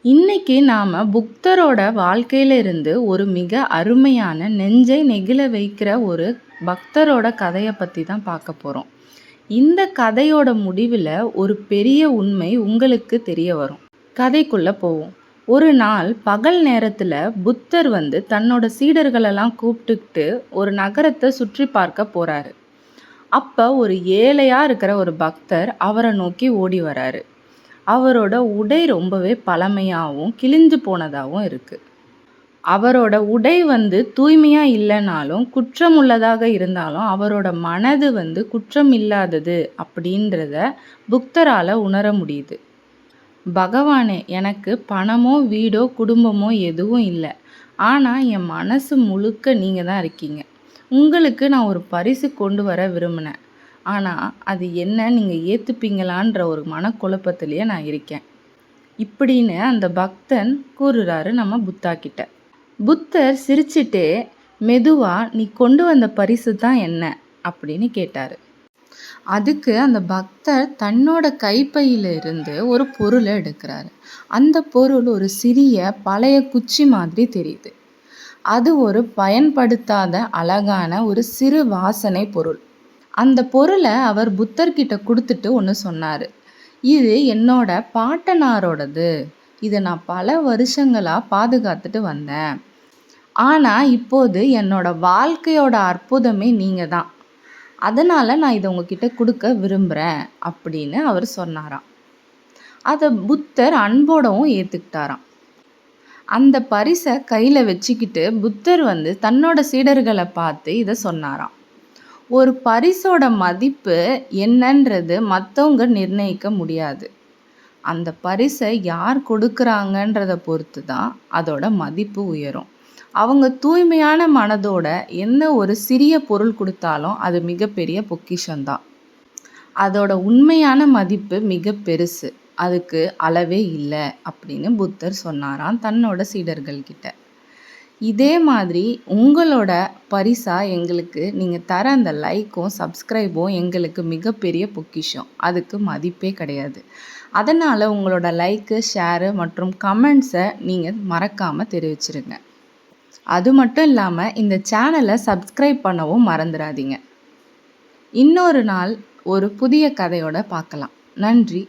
இன்னைக்கு நாம புத்தரோட வாழ்க்கையில இருந்து ஒரு மிக அருமையான நெஞ்சை நெகிழ வைக்கிற ஒரு பக்தரோட கதைய பத்தி தான் பார்க்க போறோம். இந்த கதையோட முடிவுல ஒரு பெரிய உண்மை உங்களுக்கு தெரிய வரும். கதைக்குள்ள போவோம். ஒரு நாள் பகல் நேரத்துல புத்தர் தன்னோட சீடர்களெல்லாம் கூப்பிட்டுக்கிட்டு ஒரு நகரத்தை சுற்றி பார்க்க போறாரு. அப்ப ஒரு ஏழையா இருக்கிற ஒரு பக்தர் அவரை நோக்கி ஓடி வராரு. அவரோட உடை ரொம்பவே பழமையாவும், கிழிஞ்சு போனதாவும் இருக்கு. அவரோட உடை தூய்மையா இல்லனாலும், குற்றமுள்ளதாக இருந்தாலும், அவரோட மனது குற்றம் இல்லாதது அப்படின்றத புத்தரால உணர முடியுது. பகவானே, எனக்கு பணமோ, வீடோ, குடும்பமோ எதுவும் இல்ல. ஆனா என் மனசு முழுக்க நீங்க தான் இருக்கீங்க. உங்களுக்கு நான் ஒரு பரிசு கொண்டு வர விரும்பினேன். ஆனா அது என்ன நீங்க ஏத்துப்பீங்களான்ற ஒரு மனக்குழப்பத்திலேயே நான் இருக்கேன். இப்படின்னு அந்த பக்தன் கூறுறாரு நம்ம புத்தா கிட்ட. புத்தர் சிரிச்சிட்டே, மெதுவா நீ கொண்டு வந்த பரிசு தான் என்ன அப்படின்னு கேட்டாரு. அதுக்கு அந்த பக்தர் தன்னோட கைப்பையில இருந்து ஒரு பொருளை எடுக்கிறாரு. அந்த பொருள் ஒரு சிறிய பழைய குச்சி மாதிரி தெரியுது. அது ஒரு பயன்படுத்தாத அழகான ஒரு சிறு வாசனை பொருள். அந்த பொருளை அவர் புத்தர்கிட்ட கொடுத்துட்டு ஒன்று சொன்னார். இது என்னோட பாட்டனாரோடது. இதை நான் பல வருஷங்களாக பாதுகாத்துட்டு வந்தேன். ஆனால் இப்போது என்னோட வாழ்க்கையோட அற்புதமே நீங்கள் தான். அதனால் நான் இதை உங்ககிட்ட கொடுக்க விரும்புகிறேன் அப்படின்னு அவர் சொன்னாராம். அதை புத்தர் அன்போடவும் ஏற்றுக்கிட்டாராம். அந்த பரிசை கையில் வச்சுக்கிட்டு புத்தர் தன்னோட சீடர்களை பார்த்து இதை சொன்னாராம். ஒரு பரிசோட மதிப்பு என்னன்றது மற்றவங்க நிர்ணயிக்க முடியாது. அந்த பரிசை யார் கொடுக்குறாங்கன்றதை பொறுத்து தான் அதோட மதிப்பு உயரும். அவங்க தூய்மையான மனதோட என்ன ஒரு சிறிய பொருள் கொடுத்தாலும் அது மிகப்பெரிய பொக்கிஷம்தான். அதோட உண்மையான மதிப்பு மிக பெருசு. அதுக்கு அளவே இல்லை அப்படின்னு புத்தர் சொன்னாராம் தன்னோட சீடர்கள்கிட்ட. இதே மாதிரி உங்களோட பரிசா எங்களுக்கு நீங்கள் தர அந்த லைக்கும் சப்ஸ்கிரைபும் எங்களுக்கு மிகப்பெரிய பொக்கிஷம். அதுக்கு மதிப்பே கிடையாது. அதனால் உங்களோட லைக்கு, ஷேரு மற்றும் கமெண்ட்ஸை நீங்கள் மறக்காமல் தெரிவிச்சிருங்க. அது மட்டும் இல்லாமல் இந்த சேனலை சப்ஸ்கிரைப் பண்ணவும் மறந்துடாதீங்க. இன்னொரு நாள் ஒரு புதிய கதையோட பார்க்கலாம். நன்றி.